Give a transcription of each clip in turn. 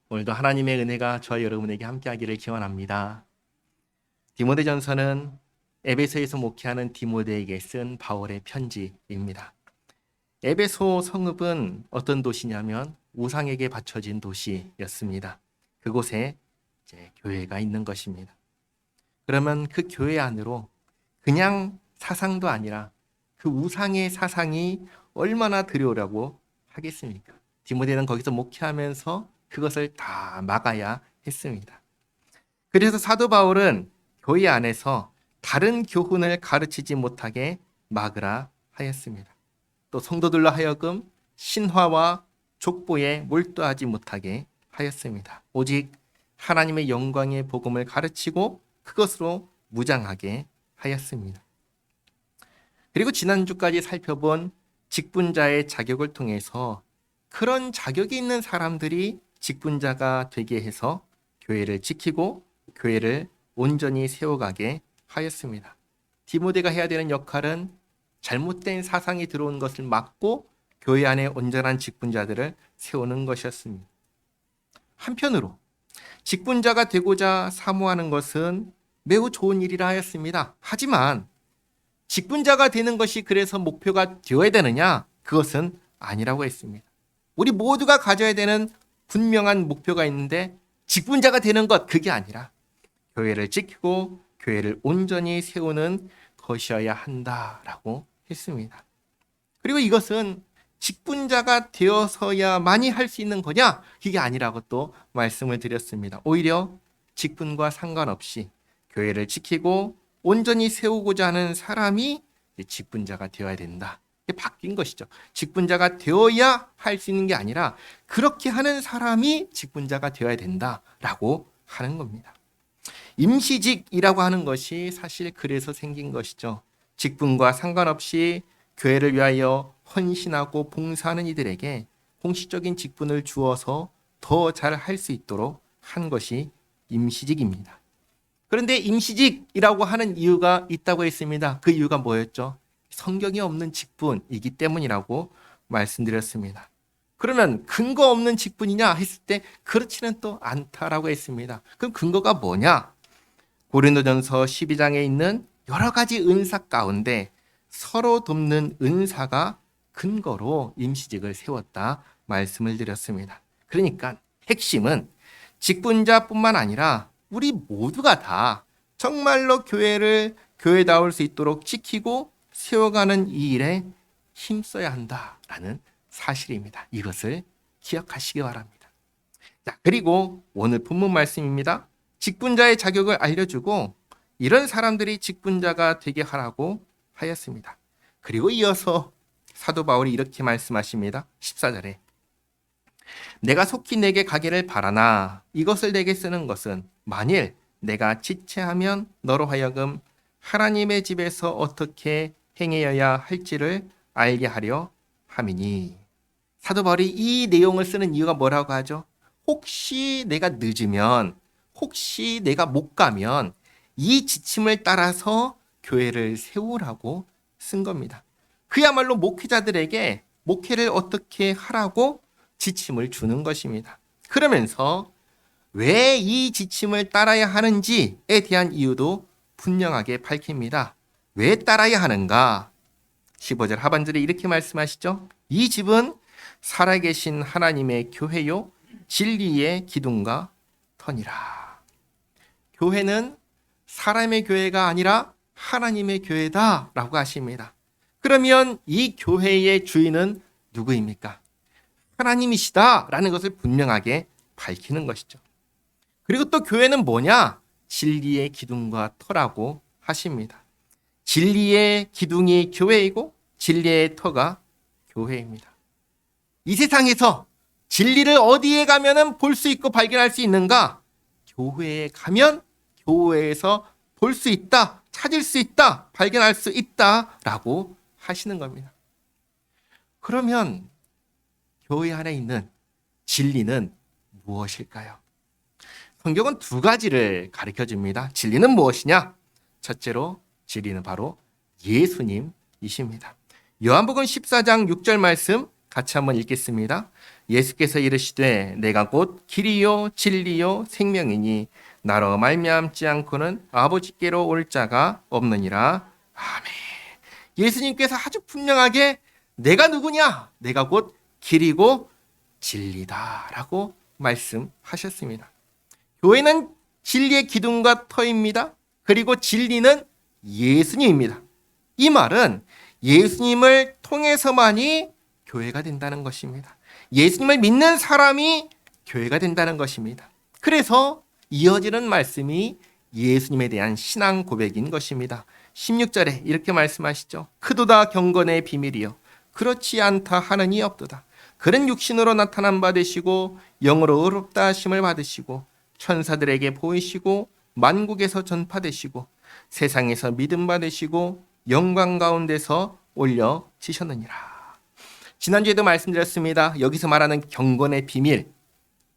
오늘도 하나님의 은혜가 저와 여러분에게 함께하기를 기원합니다. 디모데전서는 에베소에서 목회하는 디모데에게 쓴 바울의 편지입니다. 에베소 성읍은 어떤 도시냐면 우상에게 바쳐진 도시였습니다. 그곳에 이제 교회가 있는 것입니다. 그러면 그 교회 안으로 그냥 사상도 아니라 그 우상의 사상이 얼마나 들여오라고 하겠습니까? 디모데는 거기서 목회하면서 그것을 다 막아야 했습니다. 그래서 사도 바울은 교회 안에서 다른 교훈을 가르치지 못하게 막으라 하였습니다. 또 성도들로 하여금 신화와 족보에 몰두하지 못하게 하였습니다. 오직 하나님의 영광의 복음을 가르치고 그것으로 무장하게 하였습니다. 그리고 지난주까지 살펴본 직분자의 자격을 통해서 그런 자격이 있는 사람들이 직분자가 되게 해서 교회를 지키고 교회를 온전히 세워가게 하였습니다. 디모데가 해야 되는 역할은 잘못된 사상이 들어온 것을 막고 교회 안에 온전한 직분자들을 세우는 것이었습니다. 한편으로 직분자가 되고자 사모하는 것은 매우 좋은 일이라 하였습니다. 하지만 직분자가 되는 것이 그래서 목표가 되어야 되느냐? 그것은 아니라고 했습니다. 우리 모두가 가져야 되는 분명한 목표가 있는데 직분자가 되는 것, 그게 아니라 교회를 지키고 교회를 온전히 세우는 것이어야 한다라고 했습니다. 그리고 이것은 직분자가 되어서야만이 할 수 있는 거냐? 이게 아니라고 또 말씀을 드렸습니다. 오히려 직분과 상관없이 교회를 지키고 온전히 세우고자 하는 사람이 직분자가 되어야 된다. 이게 바뀐 것이죠. 직분자가 되어야 할 수 있는 게 아니라 그렇게 하는 사람이 직분자가 되어야 된다라고 하는 겁니다. 임시직이라고 하는 것이 사실 그래서 생긴 것이죠. 직분과 상관없이 교회를 위하여 헌신하고 봉사하는 이들에게 공식적인 직분을 주어서 더 잘 할 수 있도록 한 것이 임시직입니다. 그런데 임시직이라고 하는 이유가 있다고 했습니다. 그 이유가 뭐였죠? 성경이 없는 직분이기 때문이라고 말씀드렸습니다. 그러면 근거 없는 직분이냐 했을 때 그렇지는 또 않다라고 했습니다. 그럼 근거가 뭐냐? 고린도전서 12장에 있는 여러 가지 은사 가운데 서로 돕는 은사가 근거로 임시직을 세웠다 말씀을 드렸습니다. 그러니까 핵심은 직분자뿐만 아니라 우리 모두가 다 정말로 교회를 교회다울 수 있도록 지키고 세워가는 이 일에 힘써야 한다라는 사실입니다. 이것을 기억하시기 바랍니다. 자, 그리고 오늘 본문 말씀입니다. 직분자의 자격을 알려주고 이런 사람들이 직분자가 되게 하라고 하였습니다. 그리고 이어서 사도 바울이 이렇게 말씀하십니다. 14절에 내가 속히 내게 가기를 바라나 이것을 내게 쓰는 것은 만일 내가 지체하면 너로 하여금 하나님의 집에서 어떻게 행해야 할지를 알게 하려 함이니. 사도 바울이 이 내용을 쓰는 이유가 뭐라고 하죠? 혹시 내가 늦으면, 혹시 내가 못 가면 이 지침을 따라서 교회를 세우라고 쓴 겁니다. 그야말로 목회자들에게 목회를 어떻게 하라고 지침을 주는 것입니다. 그러면서 왜 이 지침을 따라야 하는지에 대한 이유도 분명하게 밝힙니다. 왜 따라야 하는가? 15절 하반절에 이렇게 말씀하시죠. 이 집은 살아계신 하나님의 교회요 진리의 기둥과 터니라. 교회는 사람의 교회가 아니라 하나님의 교회다라고 하십니다. 그러면 이 교회의 주인은 누구입니까? 하나님이시다라는 것을 분명하게 밝히는 것이죠. 그리고 또 교회는 뭐냐? 진리의 기둥과 터라고 하십니다. 진리의 기둥이 교회이고 진리의 터가 교회입니다. 이 세상에서 진리를 어디에 가면은 볼 수 있고 발견할 수 있는가? 교회에 가면 교회에서 볼 수 있다, 찾을 수 있다, 발견할 수 있다라고 하시는 겁니다. 그러면 교회 안에 있는 진리는 무엇일까요? 성경은 두 가지를 가르쳐 줍니다. 진리는 무엇이냐? 첫째로 진리는 바로 예수님이십니다. 요한복음 14장 6절 말씀 같이 한번 읽겠습니다. 예수께서 이르시되 내가 곧 길이요 진리요 생명이니 나로 말미암지 않고는 아버지께로 올 자가 없느니라. 아멘. 예수님께서 아주 분명하게 내가 누구냐? 내가 곧 길이고 진리다라고 말씀하셨습니다. 교회는 진리의 기둥과 터입니다. 그리고 진리는 예수님입니다. 이 말은 예수님을 통해서만이 교회가 된다는 것입니다. 예수님을 믿는 사람이 교회가 된다는 것입니다. 그래서 이어지는 말씀이 예수님에 대한 신앙 고백인 것입니다. 16절에 이렇게 말씀하시죠. 크도다 경건의 비밀이요 그렇지 않다 하느니 없도다. 그는 육신으로 나타난 바 되시고 영으로 의롭다 하심을 받으시고 천사들에게 보이시고 만국에서 전파되시고 세상에서 믿음 받으시고 영광 가운데서 올려지셨느니라. 지난주에도 말씀드렸습니다. 여기서 말하는 경건의 비밀,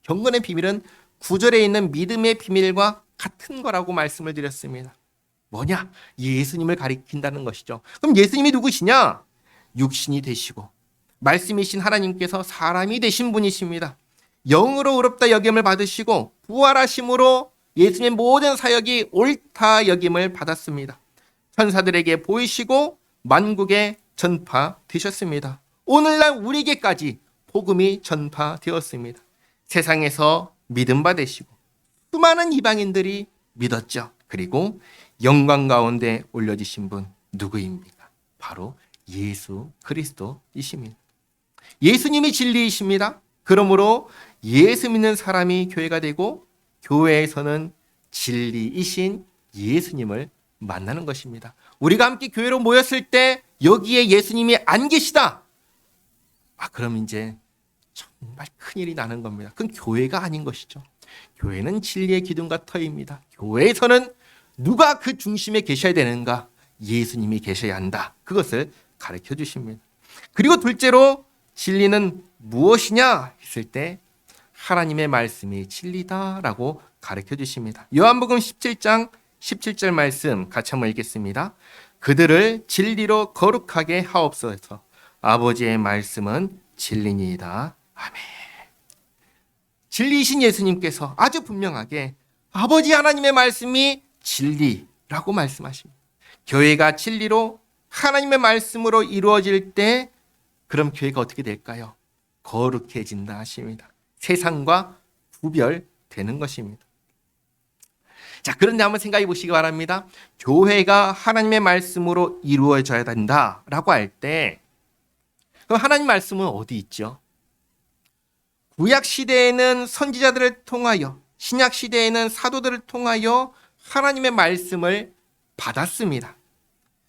경건의 비밀은 9절에 있는 믿음의 비밀과 같은 거라고 말씀을 드렸습니다. 뭐냐? 예수님을 가리킨다는 것이죠. 그럼 예수님이 누구시냐? 육신이 되시고 말씀이신 하나님께서 사람이 되신 분이십니다. 영으로 의롭다 여김을 받으시고 부활하심으로 예수님의 모든 사역이 옳다 여김을 받았습니다. 천사들에게 보이시고 만국에 전파되셨습니다. 오늘날 우리에게까지 복음이 전파되었습니다. 세상에서 믿음 받으시고 수많은 이방인들이 믿었죠. 그리고 영광 가운데 올려지신 분 누구입니까? 바로 예수 그리스도이십니다. 예수님이 진리이십니다. 그러므로 예수 믿는 사람이 교회가 되고 교회에서는 진리이신 예수님을 만나는 것입니다. 우리가 함께 교회로 모였을 때 여기에 예수님이 안 계시다. 그럼 이제 정말 큰일이 나는 겁니다. 그건 교회가 아닌 것이죠. 교회는 진리의 기둥과 터입니다. 교회에서는 누가 그 중심에 계셔야 되는가? 예수님이 계셔야 한다. 그것을 가르쳐 주십니다. 그리고 둘째로 진리는 무엇이냐 했을 때 하나님의 말씀이 진리다라고 가르쳐 주십니다. 요한복음 17장 17절 말씀 같이 한번 읽겠습니다. 그들을 진리로 거룩하게 하옵소서. 아버지의 말씀은 진리니이다. 아멘. 진리이신 예수님께서 아주 분명하게 아버지 하나님의 말씀이 진리라고 말씀하십니다. 교회가 진리로 하나님의 말씀으로 이루어질 때 그럼 교회가 어떻게 될까요? 거룩해진다 하십니다. 세상과 구별되는 것입니다. 자, 그런데 한번 생각해 보시기 바랍니다. 교회가 하나님의 말씀으로 이루어져야 된다라고 할 때 그럼 하나님 말씀은 어디 있죠? 구약 시대에는 선지자들을 통하여, 신약 시대에는 사도들을 통하여 하나님의 말씀을 받았습니다.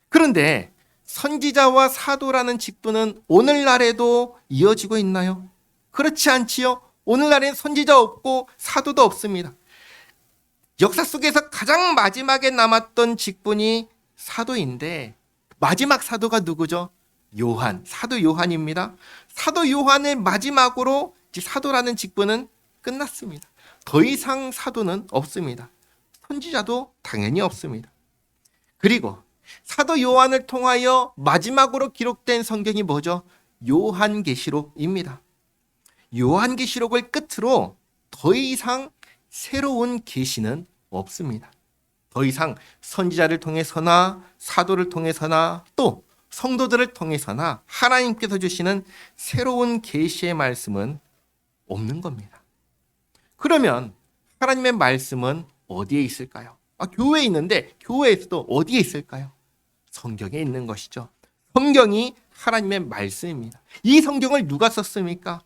그런데 선지자와 사도라는 직분은 오늘날에도 이어지고 있나요? 그렇지 않지요. 오늘날엔 선지자 없고 사도도 없습니다. 역사 속에서 가장 마지막에 남았던 직분이 사도인데 마지막 사도가 누구죠? 요한, 사도 요한입니다. 사도 요한의 마지막으로 사도라는 직분은 끝났습니다. 더 이상 사도는 없습니다. 선지자도 당연히 없습니다. 그리고 사도 요한을 통하여 마지막으로 기록된 성경이 뭐죠? 요한계시록입니다. 요한계시록을 끝으로 더 이상 새로운 계시는 없습니다. 더 이상 선지자를 통해서나 사도를 통해서나 또 성도들을 통해서나 하나님께서 주시는 새로운 계시의 말씀은 없는 겁니다. 그러면 하나님의 말씀은 어디에 있을까요? 교회에 있는데 교회에서도 어디에 있을까요? 성경에 있는 것이죠. 성경이 하나님의 말씀입니다. 이 성경을 누가 썼습니까?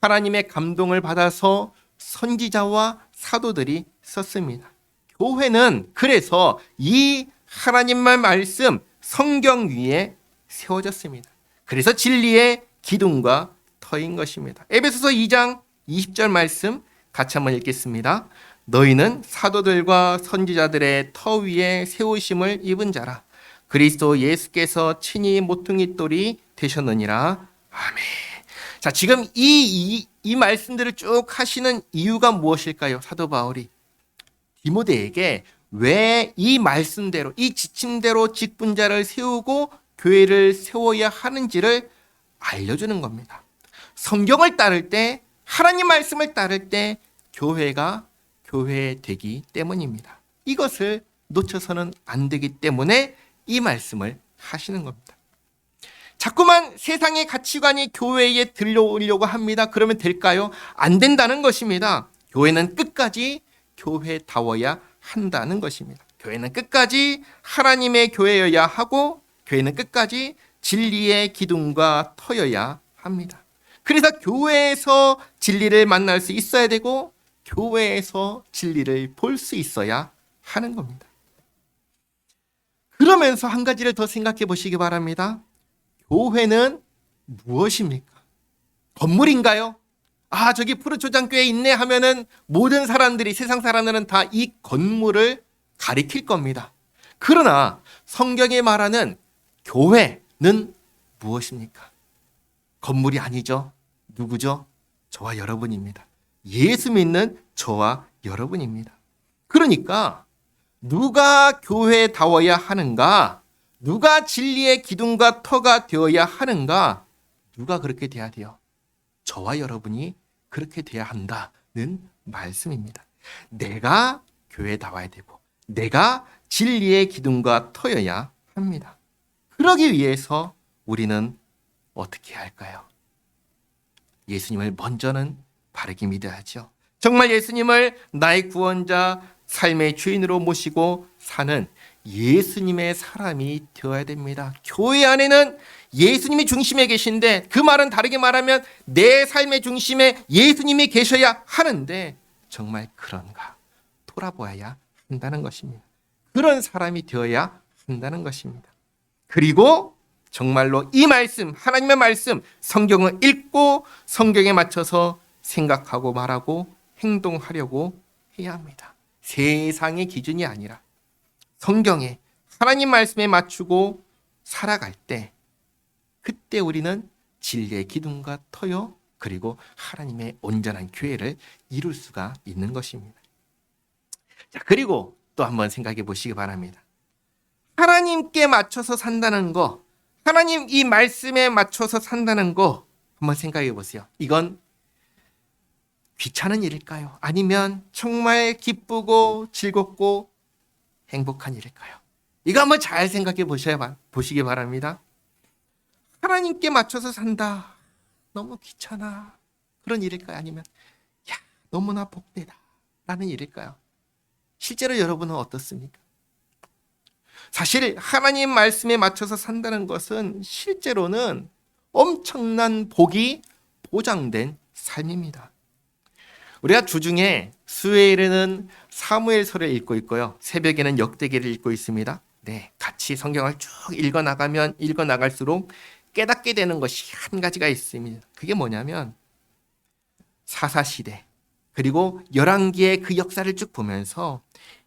하나님의 감동을 받아서 선지자와 사도들이 썼습니다. 교회는 그래서 이 하나님의 말씀 성경 위에 세워졌습니다. 그래서 진리의 기둥과 터인 것입니다. 에베소서 2장 20절 말씀 같이 한번 읽겠습니다. 너희는 사도들과 선지자들의 터 위에 세우심을 입은 자라. 그리스도 예수께서 친히 모퉁이 돌이 되셨느니라. 아멘. 자, 지금 이 말씀들을 쭉 하시는 이유가 무엇일까요? 사도 바울이 디모데에게 왜 이 말씀대로, 이 지침대로 직분자를 세우고 교회를 세워야 하는지를 알려주는 겁니다. 성경을 따를 때, 하나님 말씀을 따를 때 교회가 교회되기 때문입니다. 이것을 놓쳐서는 안 되기 때문에 이 말씀을 하시는 겁니다. 자꾸만 세상의 가치관이 교회에 들려오려고 합니다. 그러면 될까요? 안 된다는 것입니다. 교회는 끝까지 교회다워야 한다는 것입니다. 교회는 끝까지 하나님의 교회여야 하고, 교회는 끝까지 진리의 기둥과 터여야 합니다. 그래서 교회에서 진리를 만날 수 있어야 되고, 교회에서 진리를 볼 수 있어야 하는 겁니다. 그러면서 한 가지를 더 생각해 보시기 바랍니다. 교회는 무엇입니까? 건물인가요? 아, 저기 푸르초장교회 있네 하면은 모든 사람들이, 세상 사람들은 다 이 건물을 가리킬 겁니다. 그러나 성경이 말하는 교회는 무엇입니까? 건물이 아니죠. 누구죠? 저와 여러분입니다. 예수 믿는 저와 여러분입니다. 그러니까 누가 교회다워야 하는가? 누가 진리의 기둥과 터가 되어야 하는가? 누가 그렇게 돼야 돼요? 저와 여러분이 그렇게 돼야 한다는 말씀입니다. 내가 교회다워야 되고, 내가 진리의 기둥과 터여야 합니다. 그러기 위해서 우리는 어떻게 할까요? 예수님을 먼저는 바르게 믿어야죠. 정말 예수님을 나의 구원자, 삶의 주인으로 모시고 사는 예수님의 사람이 되어야 됩니다. 교회 안에는 예수님이 중심에 계신데, 그 말은 다르게 말하면 내 삶의 중심에 예수님이 계셔야 하는데, 정말 그런가 돌아보아야 한다는 것입니다. 그런 사람이 되어야 한다는 것입니다. 그리고 정말로 이 말씀, 하나님의 말씀, 성경을 읽고 성경에 맞춰서 생각하고 말하고 행동하려고 해야 합니다. 세상의 기준이 아니라 성경에, 하나님 말씀에 맞추고 살아갈 때, 그때 우리는 진리의 기둥과 터요, 그리고 하나님의 온전한 교회를 이룰 수가 있는 것입니다. 자, 그리고 또 한번 생각해 보시기 바랍니다. 하나님께 맞춰서 산다는 거, 하나님 이 말씀에 맞춰서 산다는 거 한번 생각해 보세요. 이건 귀찮은 일일까요? 아니면 정말 기쁘고 즐겁고 행복한 일일까요? 이거 한번 잘 생각해 보시기 바랍니다. 하나님께 맞춰서 산다. 너무 귀찮아. 그런 일일까요? 아니면 야, 너무나 복되다. 라는 일일까요? 실제로 여러분은 어떻습니까? 사실 하나님 말씀에 맞춰서 산다는 것은 실제로는 엄청난 복이 보장된 삶입니다. 우리가 주중에 수요일에는 사무엘서를 읽고 있고요. 새벽에는 역대기를 읽고 있습니다. 네, 같이 성경을 쭉 읽어나갈수록 깨닫게 되는 것이 한 가지가 있습니다. 그게 뭐냐면 사사시대, 그리고 열왕기의 그 역사를 쭉 보면서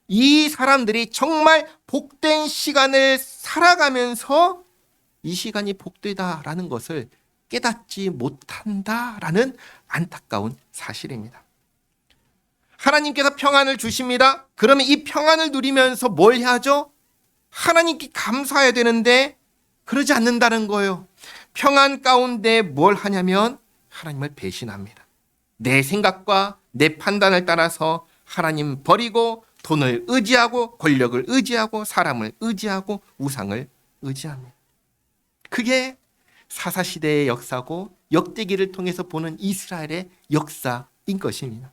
이 사람들이 정말 복된 시간을 살아가면서 이 시간이 복되다라는 것을 깨닫지 못한다라는 안타까운 사실입니다. 하나님께서 평안을 주십니다. 그러면 이 평안을 누리면서 뭘 해야죠? 하나님께 감사해야 되는데 그러지 않는다는 거예요. 평안 가운데 뭘 하냐면 하나님을 배신합니다. 내 생각과 내 판단을 따라서 하나님 버리고 돈을 의지하고 권력을 의지하고 사람을 의지하고 우상을 의지합니다. 그게 사사시대의 역사고 역대기를 통해서 보는 이스라엘의 역사인 것입니다.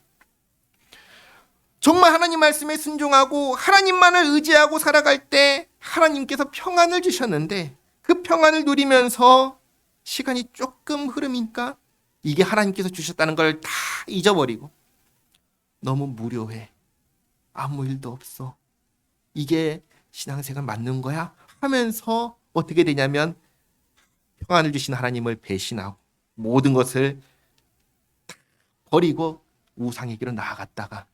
정말 하나님 말씀에 순종하고 하나님만을 의지하고 살아갈 때 하나님께서 평안을 주셨는데, 그 평안을 누리면서 시간이 조금 흐르니까 이게 하나님께서 주셨다는 걸 다 잊어버리고 너무 무료해, 아무 일도 없어, 이게 신앙생활 맞는 거야? 하면서 어떻게 되냐면 평안을 주신 하나님을 배신하고 모든 것을 버리고 우상의 길로 나아갔다가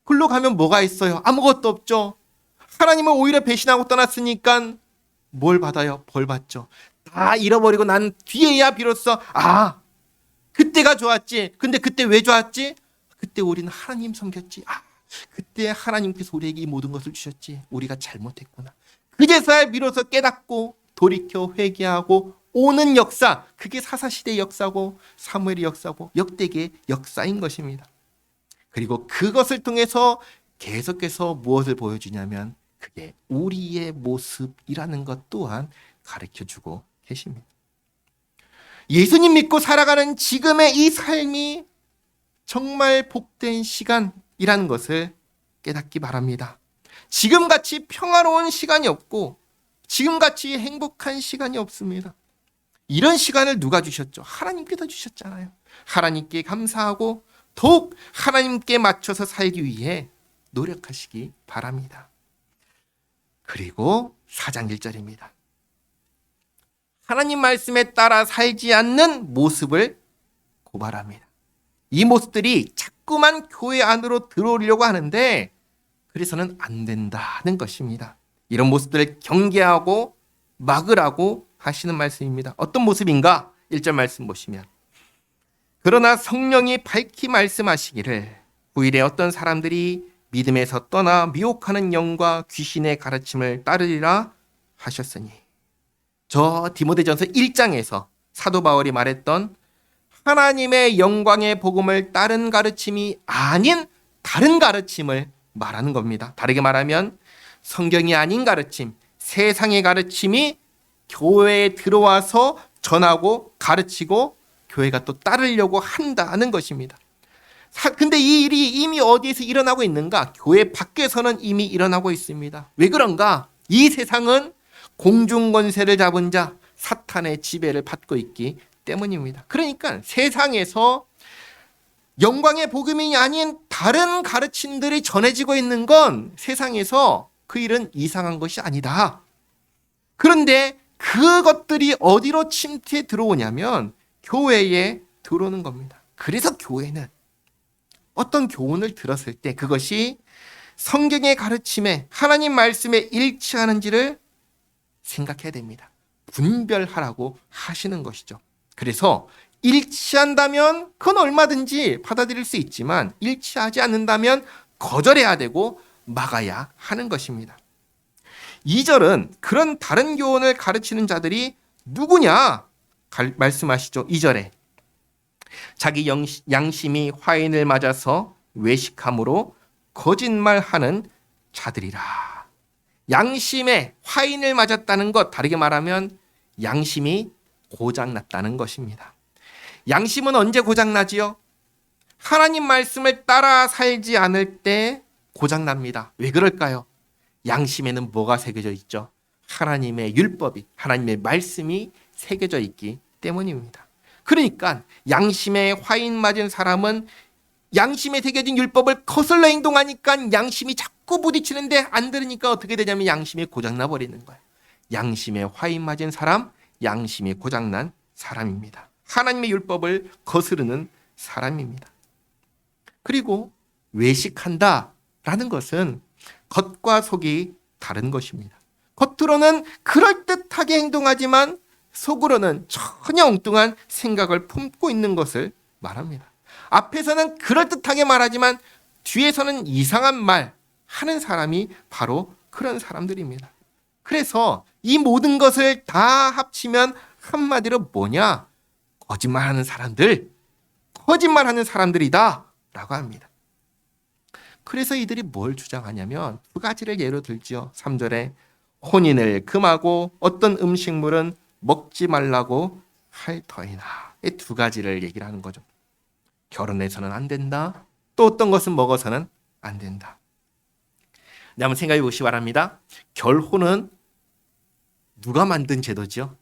글로 가면 뭐가 있어요? 아무것도 없죠. 하나님을 오히려 배신하고 떠났으니까 뭘 받아요? 벌 받죠. 다 잃어버리고 난 뒤에야 비로소 그때가 좋았지. 근데 그때 왜 좋았지? 그때 우리는 하나님 섬겼지. 그때 하나님께서 우리에게 이 모든 것을 주셨지. 우리가 잘못했구나. 그제서야 비로소 깨닫고 돌이켜 회개하고 오는 역사, 그게 사사시대의 역사고 사무엘의 역사고 역대기의 역사인 것입니다. 그리고 그것을 통해서 계속해서 무엇을 보여주냐면 그게 우리의 모습이라는 것 또한 가르쳐주고 계십니다. 예수님 믿고 살아가는 지금의 이 삶이 정말 복된 시간이라는 것을 깨닫기 바랍니다. 지금같이 평화로운 시간이 없고 지금같이 행복한 시간이 없습니다. 이런 시간을 누가 주셨죠? 하나님께서 주셨잖아요. 하나님께 감사하고 더욱 하나님께 맞춰서 살기 위해 노력하시기 바랍니다. 그리고 4장 1절입니다. 하나님 말씀에 따라 살지 않는 모습을 고발합니다. 이 모습들이 자꾸만 교회 안으로 들어오려고 하는데 그래서는 안 된다는 것입니다. 이런 모습들을 경계하고 막으라고 하시는 말씀입니다. 어떤 모습인가? 1절 말씀 보시면 그러나 성령이 밝히 말씀하시기를 후일에 어떤 사람들이 믿음에서 떠나 미혹하는 영과 귀신의 가르침을 따르리라 하셨으니 저 디모데전서 1장에서 사도 바울이 말했던 하나님의 영광의 복음을 따른 가르침이 아닌 다른 가르침을 말하는 겁니다. 다르게 말하면 성경이 아닌 가르침, 세상의 가르침이 교회에 들어와서 전하고 가르치고 교회가 또 따르려고 한다는 것입니다. 근데 이 일이 이미 어디에서 일어나고 있는가? 교회 밖에서는 이미 일어나고 있습니다. 왜 그런가? 이 세상은 공중권세를 잡은 자 사탄의 지배를 받고 있기 때문입니다. 그러니까 세상에서 영광의 복음이 아닌 다른 가르침들이 전해지고 있는 건 세상에서 그 일은 이상한 것이 아니다. 그런데 그것들이 어디로 침투해 들어오냐면 교회에 들어오는 겁니다. 그래서 교회는 어떤 교훈을 들었을 때 그것이 성경의 가르침에 하나님 말씀에 일치하는지를 생각해야 됩니다. 분별하라고 하시는 것이죠. 그래서 일치한다면 그건 얼마든지 받아들일 수 있지만 일치하지 않는다면 거절해야 되고 막아야 하는 것입니다. 2절은 그런 다른 교훈을 가르치는 자들이 누구냐 말씀하시죠. 2절에 자기 양심이 화인을 맞아서 외식함으로 거짓말하는 자들이라. 양심에 화인을 맞았다는 것, 다르게 말하면 양심이 고장났다는 것입니다. 양심은 언제 고장나지요? 하나님 말씀을 따라 살지 않을 때 고장납니다. 왜 그럴까요? 양심에는 뭐가 새겨져 있죠? 하나님의 율법이, 하나님의 말씀이 새겨져 있기 때문입니다. 그러니까 양심에 화인 맞은 사람은 양심에 새겨진 율법을 거슬러 행동하니까 양심이 자꾸 부딪히는데 안 들으니까 어떻게 되냐면 양심이 고장나 버리는 거예요. 양심에 화인 맞은 사람, 양심이 고장난 사람입니다. 하나님의 율법을 거스르는 사람입니다. 그리고 외식한다라는 것은 겉과 속이 다른 것입니다. 겉으로는 그럴듯하게 행동하지만 속으로는 전혀 엉뚱한 생각을 품고 있는 것을 말합니다. 앞에서는 그럴듯하게 말하지만 뒤에서는 이상한 말 하는 사람이 바로 그런 사람들입니다. 그래서 이 모든 것을 다 합치면 한마디로 뭐냐? 거짓말하는 사람들, 거짓말하는 사람들이다 라고 합니다. 그래서 이들이 뭘 주장하냐면 두 가지를 예로 들죠. 3절에 혼인을 금하고 어떤 음식물은 먹지 말라고 할 터이나. 이 두 가지를 얘기를 하는 거죠. 결혼해서는 안 된다. 또 어떤 것은 먹어서는 안 된다. 한번 생각해 보시기 바랍니다. 결혼은 누가 만든 제도죠?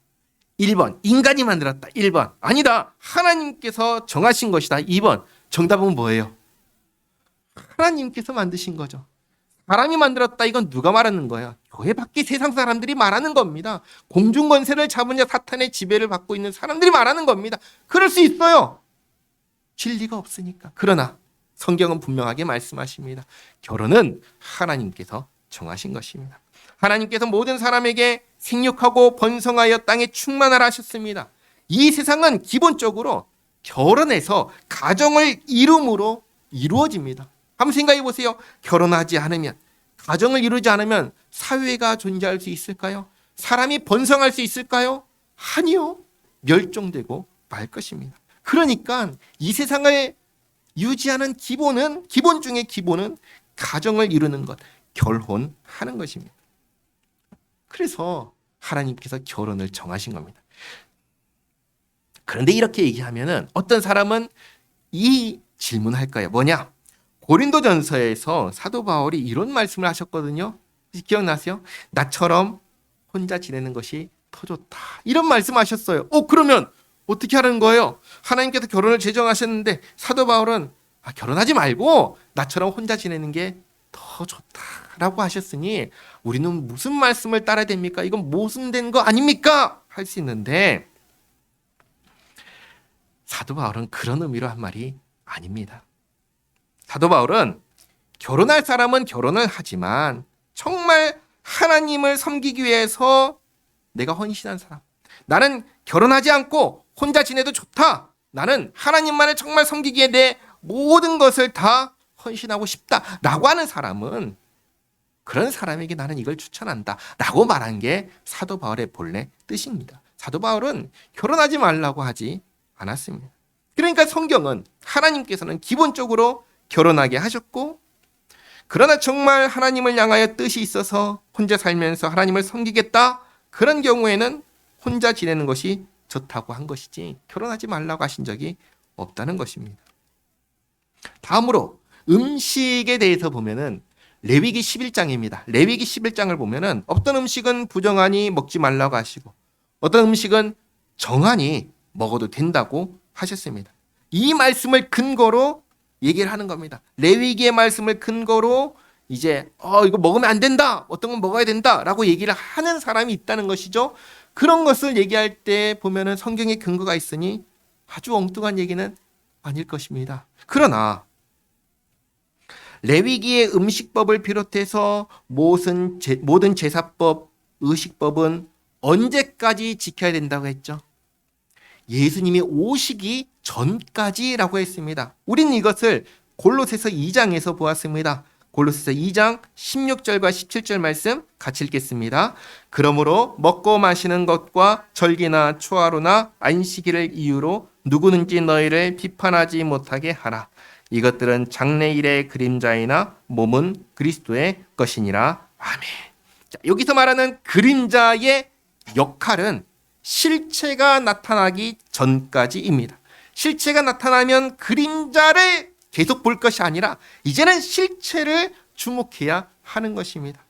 1번 인간이 만들었다. 1번 아니다. 하나님께서 정하신 것이다. 2번 정답은 뭐예요? 하나님께서 만드신 거죠. 사람이 만들었다. 이건 누가 말하는 거야? 교회 밖의 세상 사람들이 말하는 겁니다. 공중권세를 잡은 자 사탄의 지배를 받고 있는 사람들이 말하는 겁니다. 그럴 수 있어요. 진리가 없으니까. 그러나 성경은 분명하게 말씀하십니다. 결혼은 하나님께서 정하신 것입니다. 하나님께서 모든 사람에게 생육하고 번성하여 땅에 충만하라 하셨습니다. 이 세상은 기본적으로 결혼해서 가정을 이룸으로 이루어집니다. 한번 생각해 보세요. 결혼하지 않으면, 가정을 이루지 않으면 사회가 존재할 수 있을까요? 사람이 번성할 수 있을까요? 아니요. 멸종되고 말 것입니다. 그러니까 이 세상을 유지하는 기본 중에 기본은 가정을 이루는 것, 결혼하는 것입니다. 그래서 하나님께서 결혼을 정하신 겁니다. 그런데 이렇게 얘기하면은 어떤 사람은 이 질문할 거예요. 뭐냐? 고린도전서에서 사도 바울이 이런 말씀을 하셨거든요. 기억나세요? 나처럼 혼자 지내는 것이 더 좋다. 이런 말씀하셨어요. 그러면 어떻게 하는 거예요? 하나님께서 결혼을 제정하셨는데 사도 바울은 결혼하지 말고 나처럼 혼자 지내는 게 더 좋다라고 하셨으니 우리는 무슨 말씀을 따라야 됩니까? 이건 모순된 거 아닙니까? 할 수 있는데 사도 바울은 그런 의미로 한 말이 아닙니다. 사도 바울은 결혼할 사람은 결혼을 하지만 정말 하나님을 섬기기 위해서 내가 헌신한 사람, 나는 결혼하지 않고 혼자 지내도 좋다, 나는 하나님만을 정말 섬기기에 내 모든 것을 다 헌신하고 싶다라고 하는 사람은, 그런 사람에게 나는 이걸 추천한다 라고 말한 게 사도 바울의 본래 뜻입니다. 사도 바울은 결혼하지 말라고 하지 않았습니다. 그러니까 성경은 하나님께서는 기본적으로 결혼하게 하셨고, 그러나 정말 하나님을 향하여 뜻이 있어서 혼자 살면서 하나님을 섬기겠다, 그런 경우에는 혼자 지내는 것이 좋다고 한 것이지 결혼하지 말라고 하신 적이 없다는 것입니다. 다음으로 음식에 대해서 보면은 레위기 11장입니다. 레위기 11장을 보면은 어떤 음식은 부정하니 먹지 말라고 하시고 어떤 음식은 정하니 먹어도 된다고 하셨습니다. 이 말씀을 근거로 얘기를 하는 겁니다. 레위기의 말씀을 근거로 이제 이거 먹으면 안 된다, 어떤 건 먹어야 된다라고 얘기를 하는 사람이 있다는 것이죠. 그런 것을 얘기할 때 보면은 성경에 근거가 있으니 아주 엉뚱한 얘기는 아닐 것입니다. 그러나 레위기의 음식법을 비롯해서 모든 제사법, 의식법은 언제까지 지켜야 된다고 했죠? 예수님이 오시기 전까지라고 했습니다. 우리는 이것을 골로새서 2장에서 보았습니다. 골로새서 2장 16절과 17절 말씀 같이 읽겠습니다. 그러므로 먹고 마시는 것과 절기나 초하루나 안식일을 이유로 누구든지 너희를 비판하지 못하게 하라. 이것들은 장래일의 그림자이나 몸은 그리스도의 것이니라. 아멘. 자, 여기서 말하는 그림자의 역할은 실체가 나타나기 전까지입니다. 실체가 나타나면 그림자를 계속 볼 것이 아니라 이제는 실체를 주목해야 하는 것입니다.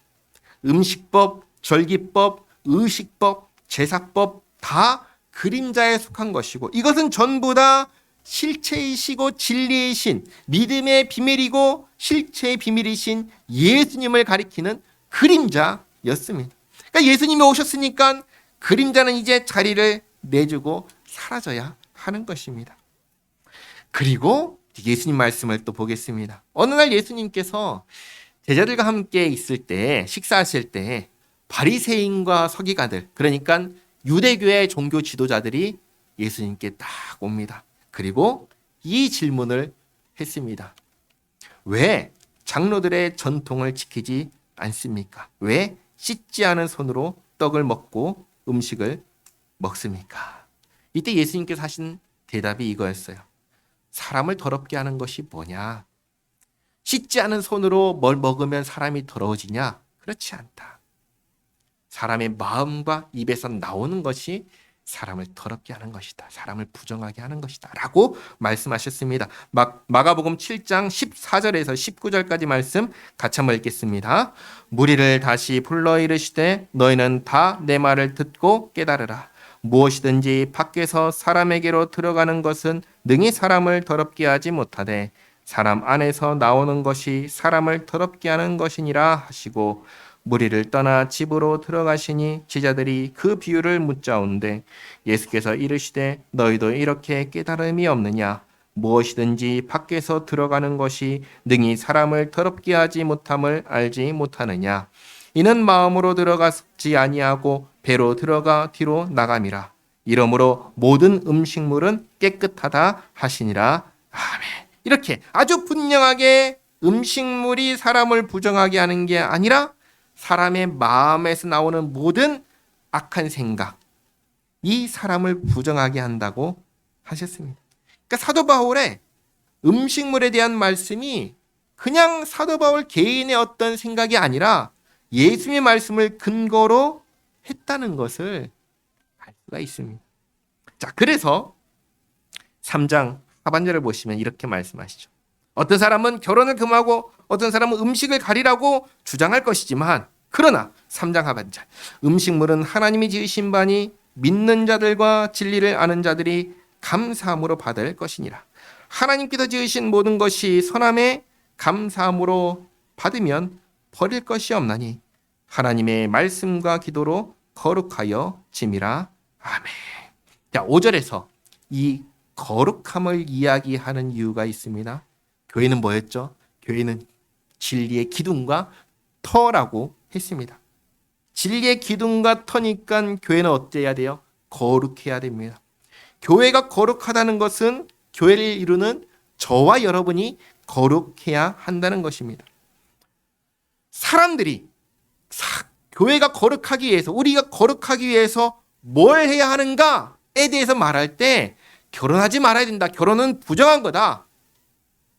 음식법, 절기법, 의식법, 제사법 다 그림자에 속한 것이고, 이것은 전부 다 실체이시고 진리이신, 믿음의 비밀이고 실체의 비밀이신 예수님을 가리키는 그림자였습니다. 그러니까 예수님이 오셨으니까 그림자는 이제 자리를 내주고 사라져야 하는 것입니다. 그리고 예수님 말씀을 또 보겠습니다. 어느 날 예수님께서 제자들과 함께 있을 때, 식사하실 때 바리새인과 서기관들, 그러니까 유대교의 종교 지도자들이 예수님께 딱 옵니다. 그리고 이 질문을 했습니다. 왜 장로들의 전통을 지키지 않습니까? 왜 씻지 않은 손으로 떡을 먹고 음식을 먹습니까? 이때 예수님께서 하신 대답이 이거였어요. 사람을 더럽게 하는 것이 뭐냐? 씻지 않은 손으로 뭘 먹으면 사람이 더러워지냐? 그렇지 않다. 사람의 마음과 입에서 나오는 것이 사람을 더럽게 하는 것이다. 사람을 부정하게 하는 것이다. 라고 말씀하셨습니다. 마가복음 7장 14절에서 19절까지 말씀 같이 한번 읽겠습니다. 무리를 다시 불러 이르시되 너희는 다 내 말을 듣고 깨달으라. 무엇이든지 밖에서 사람에게로 들어가는 것은 능히 사람을 더럽게 하지 못하되 사람 안에서 나오는 것이 사람을 더럽게 하는 것이니라 하시고, 무리를 떠나 집으로 들어가시니 제자들이 그 비유를 묻자온데 예수께서 이르시되 너희도 이렇게 깨달음이 없느냐? 무엇이든지 밖에서 들어가는 것이 능히 사람을 더럽게 하지 못함을 알지 못하느냐? 이는 마음으로 들어가지 아니하고 배로 들어가 뒤로 나감이라. 이러므로 모든 음식물은 깨끗하다 하시니라. 아멘. 이렇게 아주 분명하게 음식물이 사람을 부정하게 하는 게 아니라 사람의 마음에서 나오는 모든 악한 생각, 이 사람을 부정하게 한다고 하셨습니다. 그러니까 사도 바울의 음식물에 대한 말씀이 그냥 사도 바울 개인의 어떤 생각이 아니라 예수님의 말씀을 근거로 했다는 것을 알 수가 있습니다. 자, 그래서 3장 하반절을 보시면 이렇게 말씀하시죠. 어떤 사람은 결혼을 금하고 어떤 사람은 음식을 가리라고 주장할 것이지만, 그러나 3장 하반절, 음식물은 하나님이 지으신 바니 믿는 자들과 진리를 아는 자들이 감사함으로 받을 것이니라. 하나님께서 지으신 모든 것이 선함에 감사함으로 받으면 버릴 것이 없나니 하나님의 말씀과 기도로 거룩하여 짐이라. 아멘. 자, 5절에서 이 거룩함을 이야기하는 이유가 있습니다. 교회는 뭐였죠? 교회는 진리의 기둥과 터라고 했습니다. 진리의 기둥과 터니까 교회는 어때야 돼요? 거룩해야 됩니다. 교회가 거룩하다는 것은 교회를 이루는 저와 여러분이 거룩해야 한다는 것입니다. 사람들이 교회가 거룩하기 위해서, 우리가 거룩하기 위해서 뭘 해야 하는가에 대해서 말할 때 결혼하지 말아야 된다, 결혼은 부정한 거다,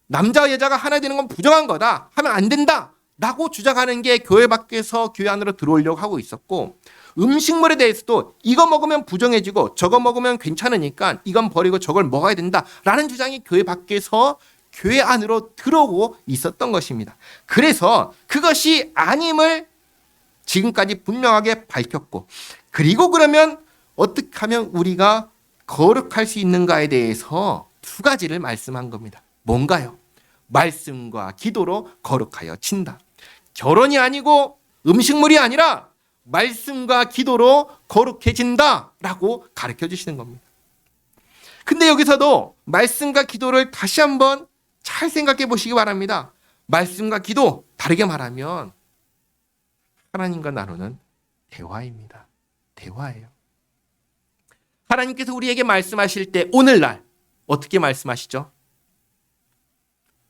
남자와 여자가 하나 되는 건 부정한 거다, 하면 안 된다 라고 주장하는 게 교회 밖에서 교회 안으로 들어오려고 하고 있었고, 음식물에 대해서도 이거 먹으면 부정해지고 저거 먹으면 괜찮으니까 이건 버리고 저걸 먹어야 된다라는 주장이 교회 밖에서 교회 안으로 들어오고 있었던 것입니다. 그래서 그것이 아님을 지금까지 분명하게 밝혔고, 그리고 그러면 어떻게 하면 우리가 거룩할 수 있는가에 대해서 두 가지를 말씀한 겁니다. 뭔가요? 말씀과 기도로 거룩하여 친다. 결혼이 아니고 음식물이 아니라 말씀과 기도로 거룩해진다라고 가르쳐 주시는 겁니다. 근데 여기서도 말씀과 기도를 다시 한번 잘 생각해 보시기 바랍니다. 말씀과 기도, 다르게 말하면 하나님과 나누는 대화입니다. 대화예요. 하나님께서 우리에게 말씀하실 때 오늘날 어떻게 말씀하시죠?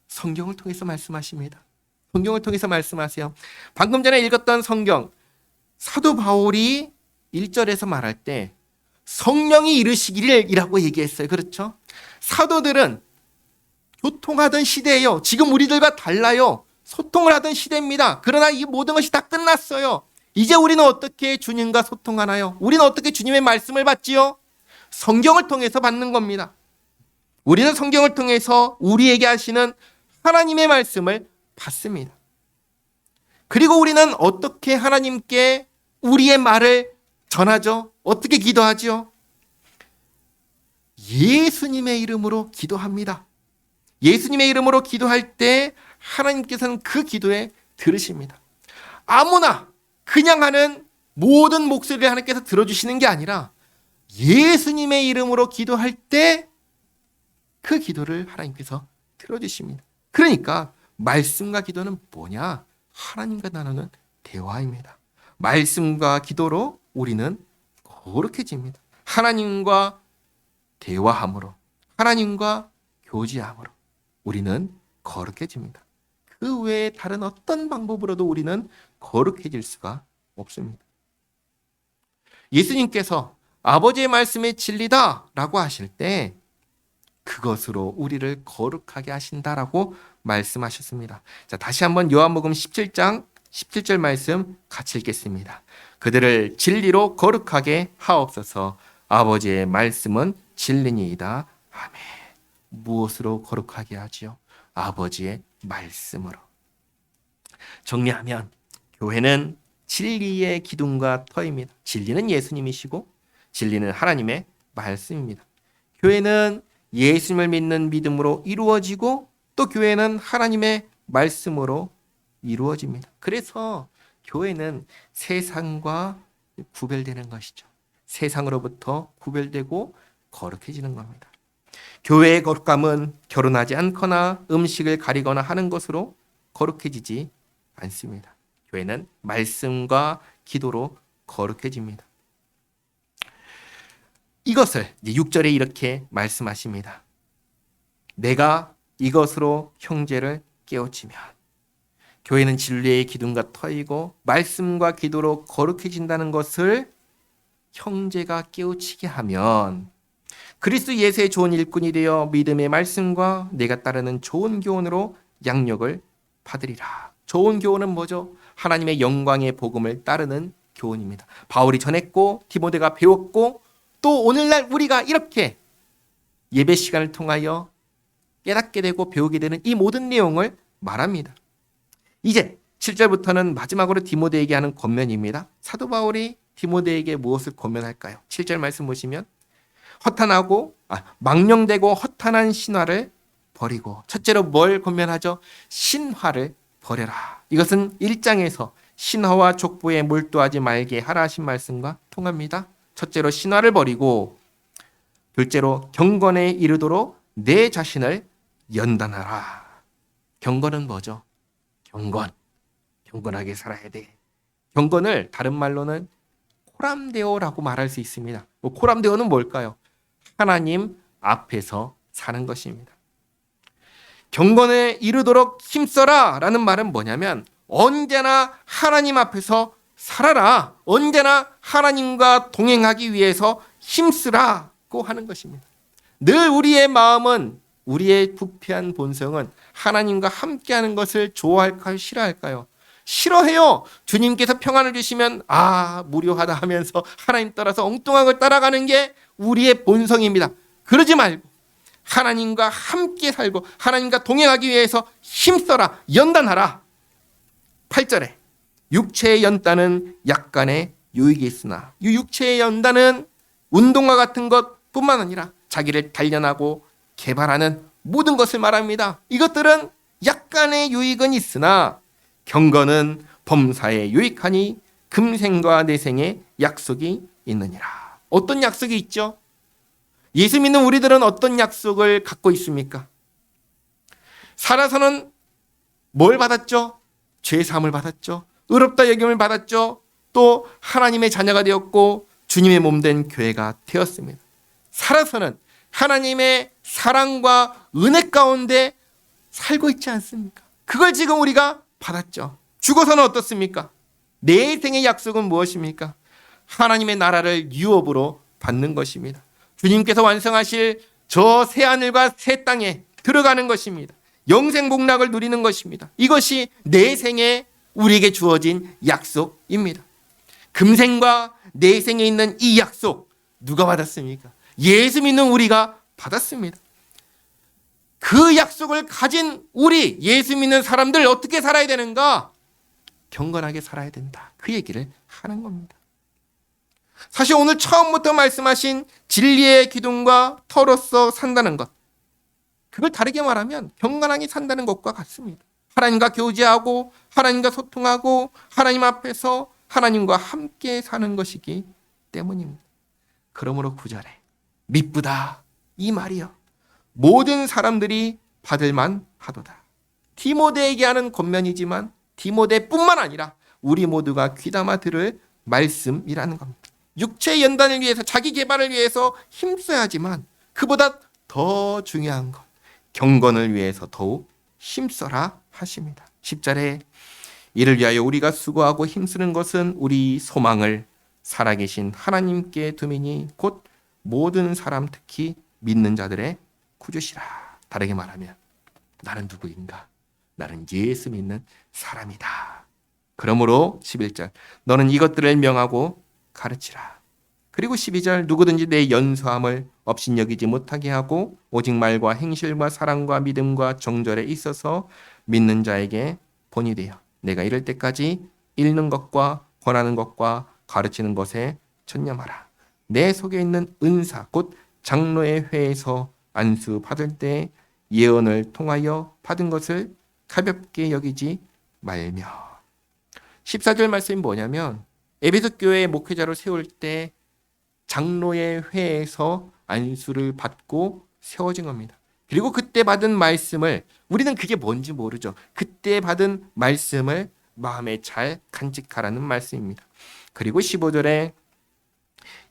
성경을 통해서 말씀하십니다. 성경을 통해서 말씀하세요. 방금 전에 읽었던 성경, 사도 바울이 1절에서 말할 때 성령이 이르시기를이라고 얘기했어요. 그렇죠? 사도들은 교통하던 시대예요. 지금 우리들과 달라요. 소통을 하던 시대입니다. 그러나 이 모든 것이 다 끝났어요. 이제 우리는 어떻게 주님과 소통하나요? 우리는 어떻게 주님의 말씀을 받지요? 성경을 통해서 받는 겁니다. 우리는 성경을 통해서 우리에게 하시는 하나님의 말씀을 받습니다. 그리고 우리는 어떻게 하나님께 우리의 말을 전하죠? 어떻게 기도하죠? 예수님의 이름으로 기도합니다. 예수님의 이름으로 기도할 때 하나님께서는 그 기도에 들으십니다. 아무나 그냥 하는 모든 목소리를 하나님께서 들어주시는 게 아니라 예수님의 이름으로 기도할 때 그 기도를 하나님께서 들어주십니다. 그러니까 말씀과 기도는 뭐냐? 하나님과 나누는 대화입니다. 말씀과 기도로 우리는 거룩해집니다. 하나님과 대화함으로, 하나님과 교제함으로 우리는 거룩해집니다. 그 외에 다른 어떤 방법으로도 우리는 거룩해질 수가 없습니다. 예수님께서 아버지의 말씀이 진리다라고 하실 때 그것으로 우리를 거룩하게 하신다라고 말씀하셨습니다. 자, 다시 한번 요한복음 17장 17절 말씀 같이 읽겠습니다. 그들을 진리로 거룩하게 하옵소서. 아버지의 말씀은 진리니이다. 아멘. 무엇으로 거룩하게 하지요? 아버지의 말씀으로. 정리하면 교회는 진리의 기둥과 터입니다. 진리는 예수님이시고 진리는 하나님의 말씀입니다. 교회는 예수님을 믿는 믿음으로 이루어지고 또 교회는 하나님의 말씀으로 이루어집니다. 그래서 교회는 세상과 구별되는 것이죠. 세상으로부터 구별되고 거룩해지는 겁니다. 교회의 거룩함은 결혼하지 않거나 음식을 가리거나 하는 것으로 거룩해지지 않습니다. 교회는 말씀과 기도로 거룩해집니다. 이것을 6절에 이렇게 말씀하십니다. 내가 이것으로 형제를 깨우치면, 교회는 진리의 기둥과 터이고 말씀과 기도로 거룩해진다는 것을 형제가 깨우치게 하면 그리스도 예수의 좋은 일꾼이 되어 믿음의 말씀과 내가 따르는 좋은 교훈으로 양육을 받으리라. 좋은 교훈은 뭐죠? 하나님의 영광의 복음을 따르는 교훈입니다. 바울이 전했고 디모데가 배웠고 또 오늘날 우리가 이렇게 예배 시간을 통하여 깨닫게 되고 배우게 되는 이 모든 내용을 말합니다. 이제 7절부터는 마지막으로 디모데에게 하는 권면입니다. 사도 바울이 디모데에게 무엇을 권면할까요? 7절 말씀 보시면 망령되고 허탄한 신화를 버리고, 첫째로 뭘 권면하죠? 신화를 버려라. 이것은 1장에서 신화와 족보에 몰두하지 말게 하라 하신 말씀과 통합니다. 첫째로 신화를 버리고, 둘째로 경건에 이르도록 내 자신을 연단하라. 경건은 뭐죠? 경건하게 살아야 돼. 경건을 다른 말로는 코람데오라고 말할 수 있습니다. 코람데오는 뭘까요? 하나님 앞에서 사는 것입니다. 경건에 이르도록 힘써라 라는 말은 뭐냐면 언제나 하나님 앞에서 살아라. 언제나 하나님과 동행하기 위해서 힘쓰라고 하는 것입니다. 늘 우리의 마음은, 우리의 부패한 본성은 하나님과 함께하는 것을 좋아할까요? 싫어할까요? 싫어해요. 주님께서 평안을 주시면 무료하다 하면서 하나님 따라서 엉뚱한 걸 따라가는 게 우리의 본성입니다. 그러지 말고 하나님과 함께 살고 하나님과 동행하기 위해서 힘써라, 연단하라. 8절에 육체의 연단은 약간의 유익이 있으나, 이 육체의 연단은 운동과 같은 것뿐만 아니라 자기를 단련하고 개발하는 모든 것을 말합니다. 이것들은 약간의 유익은 있으나 경건은 범사에 유익하니 금생과 내생의 약속이 있느니라. 어떤 약속이 있죠? 예수 믿는 우리들은 어떤 약속을 갖고 있습니까? 살아서는 뭘 받았죠? 죄 사함을 받았죠. 의롭다 여김을 받았죠. 또 하나님의 자녀가 되었고 주님의 몸된 교회가 되었습니다. 살아서는 하나님의 사랑과 은혜 가운데 살고 있지 않습니까? 그걸 지금 우리가 받았죠. 죽어서는 어떻습니까? 내 생의 약속은 무엇입니까? 하나님의 나라를 유업으로 받는 것입니다. 주님께서 완성하실 저 새하늘과 새 땅에 들어가는 것입니다. 영생복락을 누리는 것입니다. 이것이 내 생에 우리에게 주어진 약속입니다. 금생과 내생에 있는 이 약속 누가 받았습니까? 예수 믿는 우리가 받았습니다. 그 약속을 가진 우리 예수 믿는 사람들 어떻게 살아야 되는가? 경건하게 살아야 된다. 그 얘기를 하는 겁니다. 사실 오늘 처음부터 말씀하신 진리의 기둥과 터로서 산다는 것, 그걸 다르게 말하면 경건하게 산다는 것과 같습니다. 하나님과 교제하고 하나님과 소통하고 하나님 앞에서 하나님과 함께 사는 것이기 때문입니다. 그러므로 9절에 미쁘다 이 말이요 모든 사람들이 받을만 하도다. 디모데에게 하는 권면이지만 디모데뿐만 아니라 우리 모두가 귀담아 들을 말씀이라는 겁니다. 육체의 연단을 위해서, 자기 개발을 위해서 힘써야지만 그보다 더 중요한 것, 경건을 위해서 더욱 힘써라 하십니다. 10절에 이를 위하여 우리가 수고하고 힘쓰는 것은 우리 소망을 살아계신 하나님께 두미니 곧 모든 사람 특히 믿는 자들의 구주시라. 다르게 말하면 나는 누구인가? 나는 예수 믿는 사람이다. 그러므로 11절 너는 이것들을 명하고 가르치라. 그리고 12절 누구든지 내 연소함을 업신여기지 못하게 하고 오직 말과 행실과 사랑과 믿음과 정절에 있어서 믿는 자에게 본이 되어 내가 이럴 때까지 읽는 것과 권하는 것과 가르치는 것에 전념하라. 내 속에 있는 은사 곧 장로의 회에서 안수 받을 때 예언을 통하여 받은 것을 가볍게 여기지 말며. 14절 말씀이 뭐냐면 에베소 교회의 목회자로 세울 때 장로의 회에서 안수를 받고 세워진 겁니다. 그리고 그때 받은 말씀을, 우리는 그게 뭔지 모르죠. 그때 받은 말씀을 마음에 잘 간직하라는 말씀입니다. 그리고 15절에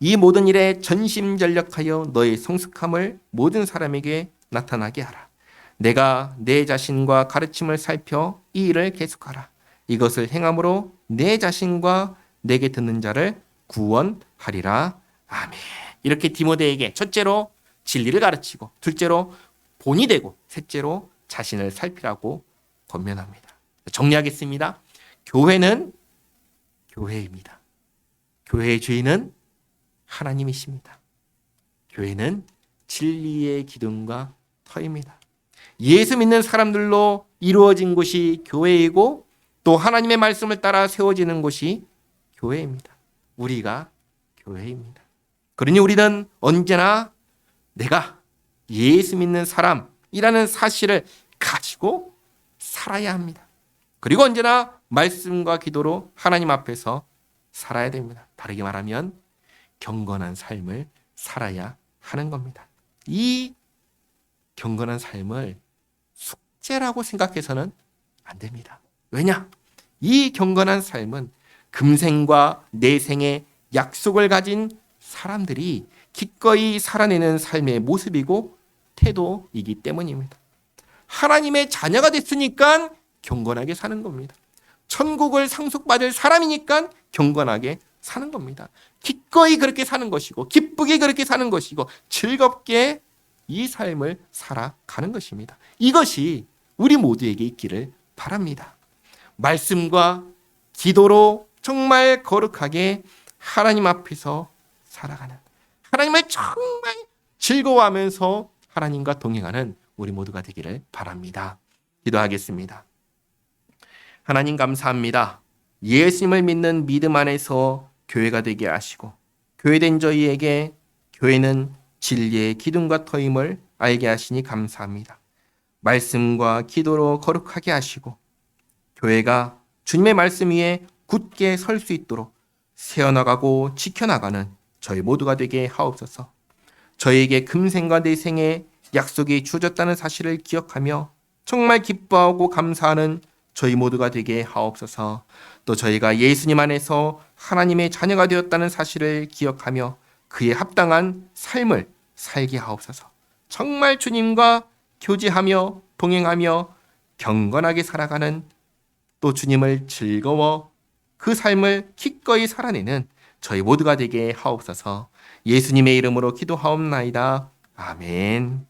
이 모든 일에 전심전력하여 너의 성숙함을 모든 사람에게 나타나게 하라. 내가 내 자신과 가르침을 살펴 이 일을 계속하라. 이것을 행함으로 내 자신과 내게 듣는 자를 구원하리라 아멘. 이렇게 디모데에게 첫째로 진리를 가르치고, 둘째로 본이 되고, 셋째로 자신을 살피라고 권면합니다. 정리하겠습니다. 교회는 교회입니다. 교회의 주인은 하나님이십니다. 교회는 진리의 기둥과 터입니다. 예수 믿는 사람들로 이루어진 곳이 교회이고, 또 하나님의 말씀을 따라 세워지는 곳이 교회입니다. 우리가 교회입니다. 그러니 우리는 언제나 내가 예수 믿는 사람이라는 사실을 가지고 살아야 합니다. 그리고 언제나 말씀과 기도로 하나님 앞에서 살아야 됩니다. 다르게 말하면 경건한 삶을 살아야 하는 겁니다. 이 경건한 삶을 숙제라고 생각해서는 안 됩니다. 왜냐? 이 경건한 삶은 금생과 내생의 약속을 가진 사람들이 기꺼이 살아내는 삶의 모습이고 태도이기 때문입니다. 하나님의 자녀가 됐으니까 경건하게 사는 겁니다. 천국을 상속받을 사람이니까 경건하게 사는 겁니다. 기꺼이 그렇게 사는 것이고, 기쁘게 그렇게 사는 것이고, 즐겁게 이 삶을 살아가는 것입니다. 이것이 우리 모두에게 있기를 바랍니다. 말씀과 기도로 정말 거룩하게 하나님 앞에서 살아가는, 하나님을 정말 즐거워하면서 하나님과 동행하는 우리 모두가 되기를 바랍니다. 기도하겠습니다. 하나님 감사합니다. 예수님을 믿는 믿음 안에서 교회가 되게 하시고, 교회된 저희에게 교회는 진리의 기둥과 터임을 알게 하시니 감사합니다. 말씀과 기도로 거룩하게 하시고, 교회가 주님의 말씀 위에 굳게 설 수 있도록 세워나가고 지켜나가는 저희 모두가 되게 하옵소서. 저희에게 금생과 내생의 약속이 주어졌다는 사실을 기억하며 정말 기뻐하고 감사하는 저희 모두가 되게 하옵소서. 또 저희가 예수님 안에서 하나님의 자녀가 되었다는 사실을 기억하며 그에 합당한 삶을 살게 하옵소서. 정말 주님과 교제하며 동행하며 경건하게 살아가는, 또 주님을 즐거워 그 삶을 기꺼이 살아내는 저희 모두가 되게 하옵소서. 예수님의 이름으로 기도하옵나이다. 아멘.